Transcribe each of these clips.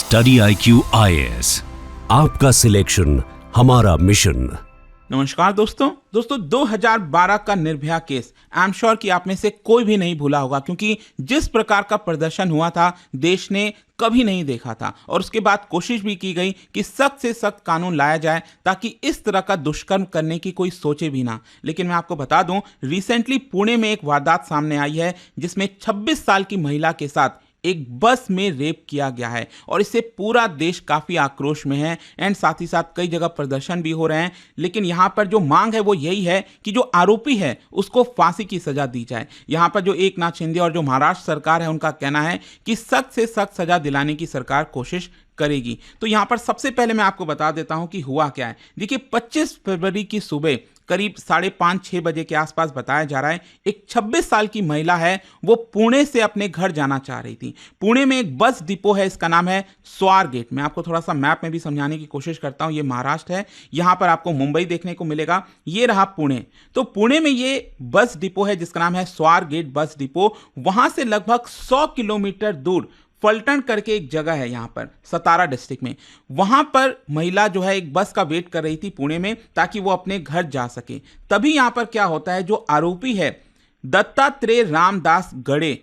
Study IQ IAS, आपका selection हमारा mission. नमस्कार दोस्तों 2012 का Nirbhaya case I am sure कि आप में से कोई भी नहीं भूला होगा, क्योंकि जिस प्रकार का प्रदर्शन हुआ था देश ने कभी नहीं देखा था। और उसके बाद कोशिश भी की गई कि सख्त से सख्त कानून लाया जाए ताकि इस तरह का दुष्कर्म करने की कोई सोचे भी ना। लेकिन मैं आपको बता दूं, रिसेंटली पुणे में एक वारदात सामने आई है जिसमें 26 साल की महिला के साथ एक बस में रेप किया गया है और इससे पूरा देश काफी आक्रोश में है एंड साथ ही साथ कई जगह प्रदर्शन भी हो रहे हैं। लेकिन यहां पर जो मांग है वो यही है कि जो आरोपी है उसको फांसी की सजा दी जाए। यहां पर जो एकनाथ शिंदे और जो महाराष्ट्र सरकार है उनका कहना है कि सख्त से सख्त सजा दिलाने की सरकार कोशिश करेगी। तो यहां पर सबसे पहले मैं आपको बता देता हूं कि हुआ क्या है। देखिए 25 फरवरी की सुबह करीब 5:30-6 बजे के आसपास बताया जा रहा है, एक 26 साल की महिला है, वो पुणे से अपने घर जाना चाह रही थी। पुणे में एक बस डिपो है, इसका नाम है स्वारगेट। मैं आपको थोड़ा सा मैप में भी समझाने की कोशिश करता हूं। ये महाराष्ट्र है, यहां पर आपको मुंबई देखने को मिलेगा, ये रहा पुणे। तो पुणे में ये बस डिपो है जिसका नाम है स्वारगेट बस डिपो। वहां से लगभग 100 किलोमीटर दूर फलटण करके एक जगह है, यहां पर सतारा डिस्ट्रिक्ट में। वहां पर महिला जो है एक बस का वेट कर रही थी पुणे में ताकि वो अपने घर जा सके। तभी यहां पर क्या होता है, जो आरोपी है दत्तात्रेय रामदास गड़े,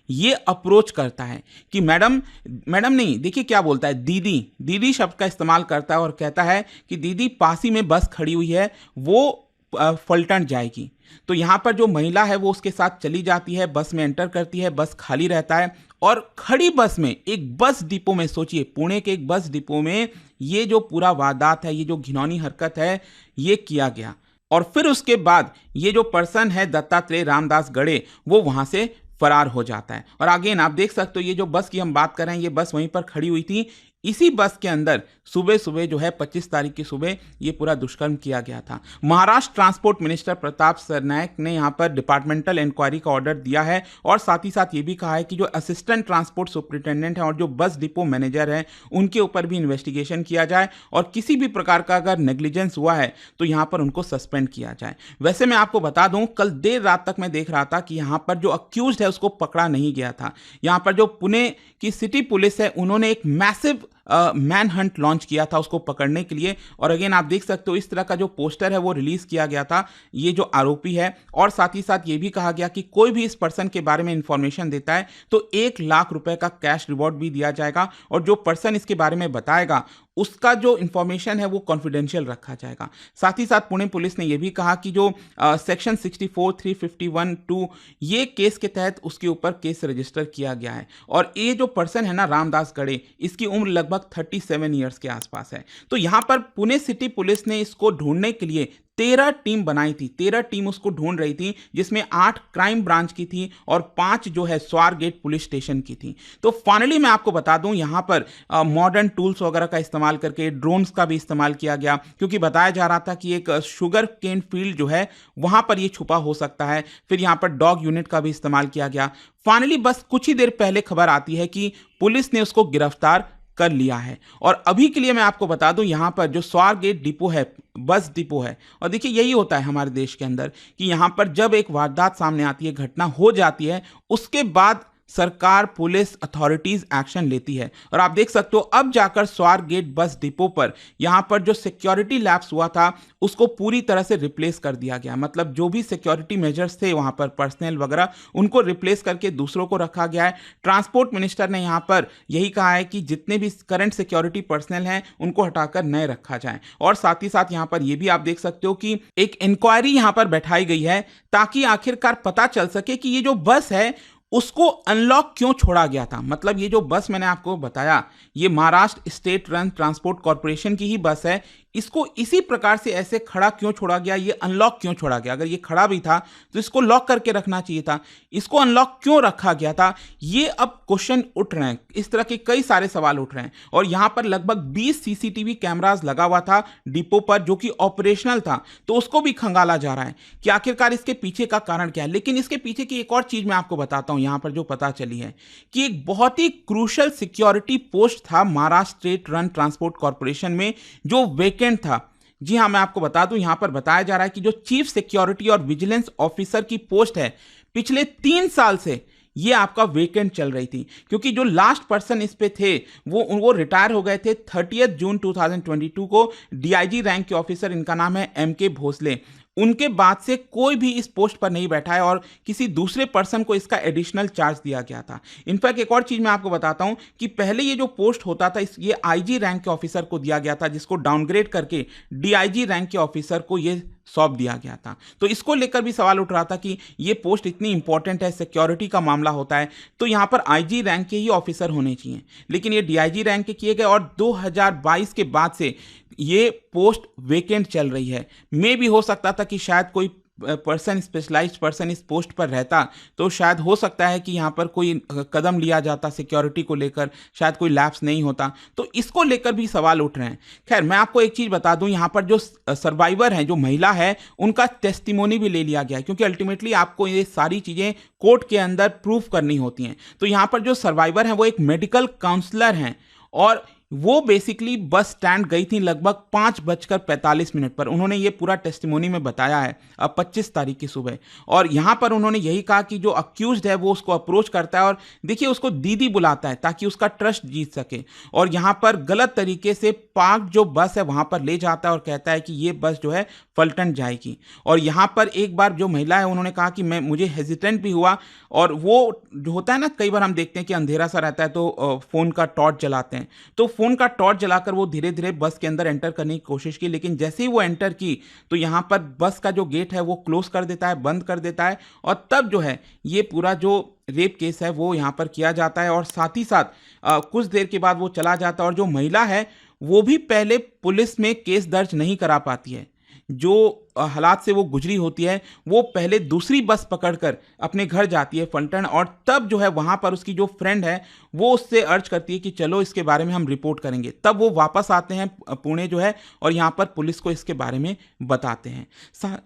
ये अप्रोच करता है कि मैडम नहीं, देखिए क्या बोलता है, दीदी शब्द का इस्तेमाल करता है और कहता है कि दीदी पास ही में बस खड़ी हुई है, वो फलटण जाएगी। तो यहां पर जो महिला है वो उसके साथ चली जाती है, बस में एंटर करती है, बस खाली रहता है और खड़ी बस में एक बस डिपो में, सोचिए पुणे के एक बस डिपो में ये जो पूरा वारदात है, ये जो घिनौनी हरकत है, ये किया गया। और फिर उसके बाद ये जो पर्सन है दत्तात्रेय रामदास गड़े, वो वहां से फरार हो जाता है। और अगेन आप देख सकते हो ये जो बस की हम बात कर रहे हैं, ये बस वहीं पर खड़ी हुई थी। इसी बस के अंदर सुबह जो है 25 तारीख की सुबह ये पूरा दुष्कर्म किया गया था। महाराष्ट्र ट्रांसपोर्ट मिनिस्टर प्रताप सरनायक ने यहाँ पर डिपार्टमेंटल इंक्वायरी का ऑर्डर दिया है और साथ ही साथ ये भी कहा है कि जो असिस्टेंट ट्रांसपोर्ट सुपरिटेंडेंट है और जो बस डिपो मैनेजर है उनके ऊपर भी इन्वेस्टिगेशन किया जाए और किसी भी प्रकार का अगर नेग्लिजेंस हुआ है तो यहाँ पर उनको सस्पेंड किया जाए। वैसे मैं आपको बता दूं, कल देर रात तक मैं देख रहा था कि यहाँ पर जो अक्यूज्ड है उसको पकड़ा नहीं गया था। यहाँ पर जो पुणे की सिटी पुलिस है उन्होंने एक मैसिव मैन हंट लॉन्च किया था उसको पकड़ने के लिए। और अगेन आप देख सकते हो इस तरह का जो पोस्टर है वो रिलीज किया गया था, ये जो आरोपी है। और साथ ही साथ ये भी कहा गया कि कोई भी इस पर्सन के बारे में इंफॉर्मेशन देता है तो 1 लाख रुपए का कैश रिवॉर्ड भी दिया जाएगा और जो पर्सन इसके बारे में बताएगा उसका जो इंफॉर्मेशन है वो कॉन्फिडेंशियल रखा जाएगा। साथ ही साथ पुणे पुलिस ने यह भी कहा कि जो सेक्शन 64, 351(2) ये केस के तहत उसके ऊपर केस रजिस्टर किया गया है। और ये जो पर्सन है ना रामदास गड़े, इसकी उम्र लगभग 37 ईयर्स के आसपास है। तो यहाँ पर पुणे सिटी पुलिस ने इसको ढूंढने के लिए 13 टीम बनाई थी, 13 टीम उसको ढूंढ रही थी, जिसमें 8 क्राइम ब्रांच की थी और 5 जो है स्वारगेट पुलिस स्टेशन की थी। तो फाइनली मैं आपको बता दूं यहाँ पर मॉडर्न टूल्स वगैरह का इस्तेमाल करके ड्रोन्स का भी इस्तेमाल किया गया, क्योंकि बताया जा रहा था कि एक शुगर केन फील्ड जो है वहां पर ये छुपा हो सकता है। फिर यहाँ पर डॉग यूनिट का भी इस्तेमाल किया गया। फाइनली बस कुछ ही देर पहले खबर आती है कि पुलिस ने उसको गिरफ्तार कर लिया है। और अभी के लिए मैं आपको बता दूं यहां पर जो स्वारगेट डिपो है, बस डिपो है, और देखिए यही होता है हमारे देश के अंदर कि यहां पर जब एक वारदात सामने आती है, घटना हो जाती है, उसके बाद सरकार, पुलिस, अथॉरिटीज एक्शन लेती है। और आप देख सकते हो अब जाकर स्वारगेट बस डिपो पर यहां पर जो सिक्योरिटी लैप्स हुआ था उसको पूरी तरह से रिप्लेस कर दिया गया। मतलब जो भी सिक्योरिटी मेजर्स थे वहां पर पर्सनल वगैरह, उनको रिप्लेस करके दूसरों को रखा गया है। ट्रांसपोर्ट मिनिस्टर ने यहां पर यही कहा है कि जितने भी करंट सिक्योरिटी पर्सनल हैं उनको हटाकर नए रखा जाए। और साथ ही साथ यहां पर यह भी आप देख सकते हो कि एक इंक्वायरी यहां पर बैठाई गई है ताकि आखिरकार पता चल सके कि ये जो बस है उसको अनलॉक क्यों छोड़ा गया था। मतलब ये जो बस मैंने आपको बताया, ये Maharashtra state run transport corporation की ही बस है, इसको इसी प्रकार से ऐसे खड़ा क्यों छोड़ा गया, ये अनलॉक क्यों छोड़ा गया। अगर ये खड़ा भी था तो इसको लॉक करके रखना चाहिए था, इसको अनलॉक क्यों रखा गया था, ये अब क्वेश्चन उठ रहे हैं। इस तरह के कई सारे सवाल उठ रहे हैं। और यहां पर लगभग 20 सीसीटीवी कैमरास लगा हुआ था डिपो पर जो कि ऑपरेशनल था, तो उसको भी खंगाला जा रहा है कि आखिरकार इसके पीछे का कारण क्या है। लेकिन इसके पीछे की एक और चीज मैं आपको बताता हूं, यहां पर जो पता चली है कि एक बहुत ही क्रूशल सिक्योरिटी पोस्ट था Maharashtra state run transport corporation में जो वेकेंट था। जी हां, मैं आपको बता दूं, यहां पर बताया जा रहा है कि जो चीफ सिक्योरिटी और विजिलेंस ऑफिसर की पोस्ट है, पिछले 3 साल से ये आपका वेकेंट चल रही थी, क्योंकि जो लास्ट पर्सन इस पे थे वो रिटायर हो गए थे 30 जून 2022 को। डीआईजी रैंक के ऑफिसर, इनका नाम है एमके भोसले। उनके बाद से कोई भी इस पोस्ट पर नहीं बैठा है और किसी दूसरे पर्सन को इसका एडिशनल चार्ज दिया गया था। इनफैक्ट एक और चीज मैं आपको बताता हूं कि पहले ये जो पोस्ट होता था ये आईजी रैंक के ऑफिसर को दिया गया था, जिसको डाउनग्रेड करके डीआईजी रैंक के ऑफिसर को ये सौंप दिया गया था। तो इसको लेकर भी सवाल उठ रहा था कि ये पोस्ट इतनी इंपॉर्टेंट है, सिक्योरिटी का मामला होता है, तो यहाँ पर आईजी रैंक के ही ऑफिसर होने चाहिए, लेकिन ये डीआईजी रैंक के किए गए और 2022 के बाद से ये पोस्ट वेकेंट चल रही है। मे भी हो सकता था कि शायद कोई पर्सन, स्पेशलाइज्ड पर्सन इस पोस्ट पर रहता तो शायद हो सकता है कि यहाँ पर कोई कदम लिया जाता सिक्योरिटी को लेकर, शायद कोई लैप्स नहीं होता। तो इसको लेकर भी सवाल उठ रहे हैं। खैर, मैं आपको एक चीज़ बता दूं, यहाँ पर जो सर्वाइवर हैं, जो महिला है, उनका टेस्टिमोनी भी ले लिया गया है, क्योंकि अल्टीमेटली आपको ये सारी चीज़ें कोर्ट के अंदर प्रूफ करनी होती हैं। तो यहाँ पर जो सर्वाइवर हैं वो एक मेडिकल काउंसलर हैं और वो बेसिकली बस स्टैंड गई थी लगभग 5:45 पर। उन्होंने ये पूरा टेस्टिमोनी में बताया है 25 तारीख की सुबह। और यहाँ पर उन्होंने यही कहा कि जो अक्यूज्ड है वो उसको अप्रोच करता है और देखिए उसको दीदी बुलाता है ताकि उसका ट्रस्ट जीत सके, और यहाँ पर गलत तरीके से पार्क जो बस है वहाँ पर ले जाता है और कहता है कि ये बस जो है फलटन जाएगी। और यहाँ पर एक बार जो महिला है उन्होंने कहा कि मुझे हेजिटेंट भी हुआ, और वो जो होता है ना, कई बार हम देखते हैं कि अंधेरा सा रहता है तो फ़ोन का टॉर्च जलाते हैं, तो फ़ोन का टॉर्च जलाकर वो धीरे धीरे बस के अंदर एंटर करने की कोशिश की, लेकिन जैसे ही वो एंटर की तो यहाँ पर बस का जो गेट है वो क्लोज कर देता है, बंद कर देता है, और तब जो है ये पूरा जो रेप केस है वो यहाँ पर किया जाता है। और साथ ही साथ कुछ देर के बाद वो चला जाता है, और जो महिला है वो भी पहले पुलिस में केस दर्ज नहीं करा पाती है। जो हालात से वो गुजरी होती है, वो पहले दूसरी बस पकड़कर अपने घर जाती है फलटन, और तब जो है वहाँ पर उसकी जो फ्रेंड है वो उससे अर्ज करती है कि चलो इसके बारे में हम रिपोर्ट करेंगे। तब वो वापस आते हैं पुणे जो है, और यहाँ पर पुलिस को इसके बारे में बताते हैं।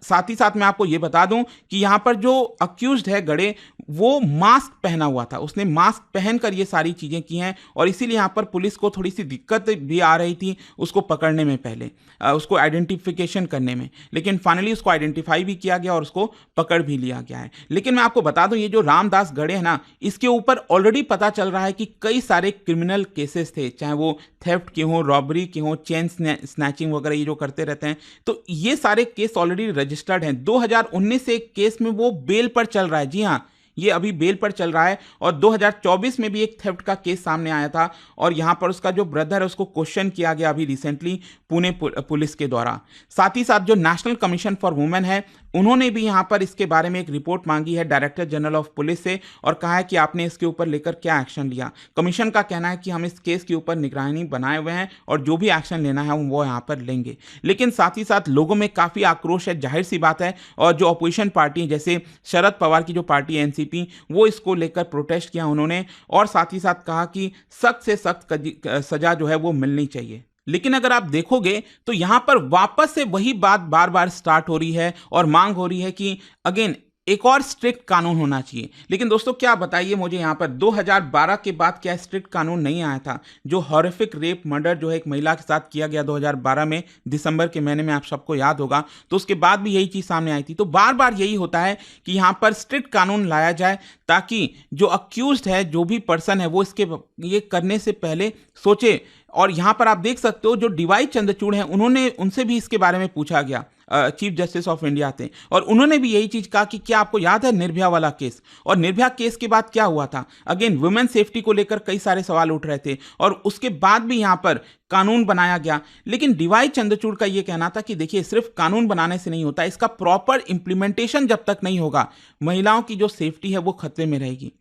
साथ ही साथ मैं आपको ये बता दूं कि यहाँ पर जो अक्यूज्ड है गड़े, वो मास्क पहना हुआ था, उसने मास्क पहनकर ये सारी चीज़ें की हैं, और इसीलिए यहाँ पर पुलिस को थोड़ी सी दिक्कत भी आ रही थी उसको पकड़ने में, पहले उसको आइडेंटिफिकेशन करने में, लेकिन फाइनली उसको आइडेंटिफाई भी किया गया और उसको पकड़ भी लिया गया है। लेकिन मैं आपको बता दूं, ये जो रामदास गड़े है ना, इसके ऊपर ऑलरेडी पता चल रहा है कि कई सारे क्रिमिनल केसेस थे, चाहे वो थेफ्ट के हों, रॉबरी के हों, चेन स्नैचिंग वगैरह ये जो करते रहते हैं, तो ये सारे केस ऑलरेडी रजिस्टर्ड हैं। 2019 से एक केस में वो बेल पर चल रहा है, जी हाँ, ये अभी बेल पर चल रहा है, और 2024 में भी एक थेफ्ट का केस सामने आया था, और यहाँ पर उसका जो ब्रदर है उसको क्वेश्चन किया गया अभी रिसेंटली पुणे पुलिस के द्वारा। साथ ही साथ जो नेशनल कमीशन फॉर वुमेन है, उन्होंने भी यहाँ पर इसके बारे में एक रिपोर्ट मांगी है डायरेक्टर जनरल ऑफ पुलिस से, और कहा है कि आपने इसके ऊपर लेकर क्या एक्शन लिया। कमीशन का कहना है कि हम इस केस के ऊपर निगरानी बनाए हुए हैं और जो भी एक्शन लेना है वो यहाँ पर लेंगे। लेकिन साथ ही साथ लोगों में काफ़ी आक्रोश है, जाहिर सी बात है, और जो अपोजिशन पार्टी जैसे शरद पवार की जो पार्टी एनसीपी, वो इसको लेकर प्रोटेस्ट किया उन्होंने, और साथ ही साथ कहा कि सख्त से सख्त सजा जो है वो मिलनी चाहिए। लेकिन अगर आप देखोगे तो यहां पर वापस से वही बात बार बार स्टार्ट हो रही है और मांग हो रही है कि अगेन एक और स्ट्रिक्ट कानून होना चाहिए। लेकिन दोस्तों क्या बताइए मुझे, यहाँ पर 2012 के बाद क्या स्ट्रिक्ट कानून नहीं आया था? जो हॉरिफिक रेप मर्डर जो है एक महिला के साथ किया गया 2012 में दिसंबर के महीने में, आप सबको याद होगा, तो उसके बाद भी यही चीज़ सामने आई थी। तो बार बार यही होता है कि यहाँ पर स्ट्रिक्ट कानून लाया जाए ताकि जो अक्यूज्ड है, जो भी पर्सन है, वो इसके ये करने से पहले सोचे। और यहाँ पर आप देख सकते हो जो डीवाई चंद्रचूड़ हैं, उनसे भी इसके बारे में पूछा गया, चीफ जस्टिस ऑफ इंडिया थे, और उन्होंने भी यही चीज कहा कि क्या आपको याद है निर्भया वाला केस? और निर्भया केस के बाद क्या हुआ था? अगेन वुमेन सेफ्टी को लेकर कई सारे सवाल उठ रहे थे, और उसके बाद भी यहाँ पर कानून बनाया गया। लेकिन डीवाई चंद्रचूड़ का यह कहना था कि देखिए सिर्फ कानून बनाने से नहीं होता, इसका प्रॉपर इंप्लीमेंटेशन जब तक नहीं होगा, महिलाओं की जो सेफ्टी है वो खतरे में रहेगी।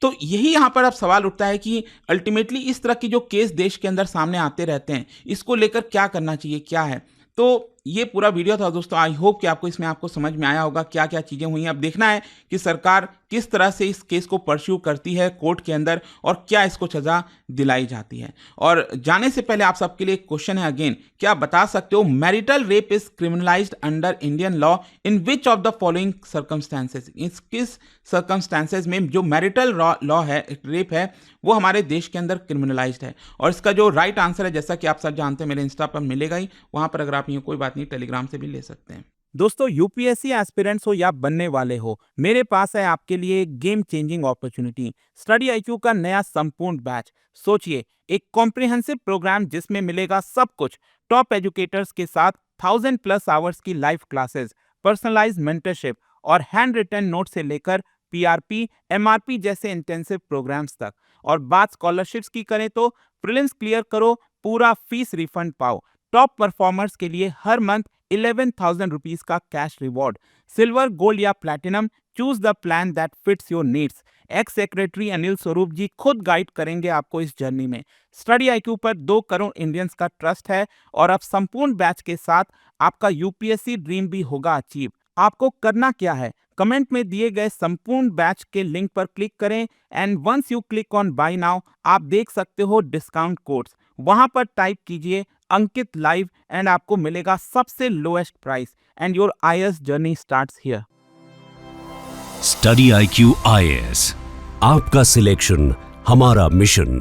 तो यही यहां पर अब सवाल उठता है कि अल्टीमेटली इस तरह की जो केस देश के अंदर सामने आते रहते हैं, इसको लेकर क्या करना चाहिए, क्या है। तो ये पूरा वीडियो था दोस्तों, आई होप कि आपको इसमें समझ में आया होगा क्या क्या चीज़ें हुई हैं। अब देखना है कि सरकार किस तरह से इस केस को परस्यू करती है कोर्ट के अंदर, और क्या इसको सजा दिलाई जाती है। और जाने से पहले आप सबके लिए एक क्वेश्चन है अगेन, क्या बता सकते हो marital rape is criminalised under Indian law in which of the following circumstances? इस किस सर्कमस्टेंसेज में जो मैरिटल लॉ है, रेप है, वो हमारे देश के अंदर क्रिमिनलाइज्ड है? और इसका जो राइट आंसर है, जैसा कि आप सब जानते हैं, मेरे इंस्टा पर मिलेगा ही, वहां पर अगर आप ये कोई बात नहीं टेलीग्राम से भी ले सकते हैं। दोस्तों यूपीएससी एस्पिरेंट्स हो या बनने वाले हो, मेरे पास है आपके लिए एक game changing opportunity. Study IQ का नया संपूर्ण बैच। सोचिए, एक कॉम्प्रिहेंसिव प्रोग्राम जिसमें मिलेगा सब कुछ, टॉप एजुकेटर्स के साथ 1000+ आवर्स की लाइव क्लासेस, पर्सनलाइज्ड मेंटरशिप और हैंड रिटन नोट से लेकर पीआरपी, एमआरपी जैसे इंटेंसिव प्रोग्राम्स तक। और बात स्कॉलरशिप्स की करें तो प्रीलिम्स क्लियर करो, पूरा फीस रिफंड पाओ। टॉप परफॉर्मर्स के लिए हर मंथ 11,000 रुपीज का कैश रिवॉर्ड। सिल्वर, गोल्ड या platinum, choose the plan that fits your needs. X secretary Anil Swarup जी खुद गाइड करेंगे आपको इस जर्नी में। स्टडी आईक्यू पर 2 करोड़ इंडियंस का ट्रस्ट है और अब संपूर्ण बैच के साथ आपका यूपीएससी ड्रीम भी होगा अचीव। आपको करना क्या है, कमेंट में दिए गए संपूर्ण बैच के लिंक पर क्लिक करें and once you click on buy now, आप देख सकते हो डिस्काउंट कोड्स। वहां पर टाइप कीजिए अंकित लाइव एंड आपको मिलेगा सबसे lowest price and your IAS journey starts here. Study IQ IAS, आपका सिलेक्शन हमारा मिशन।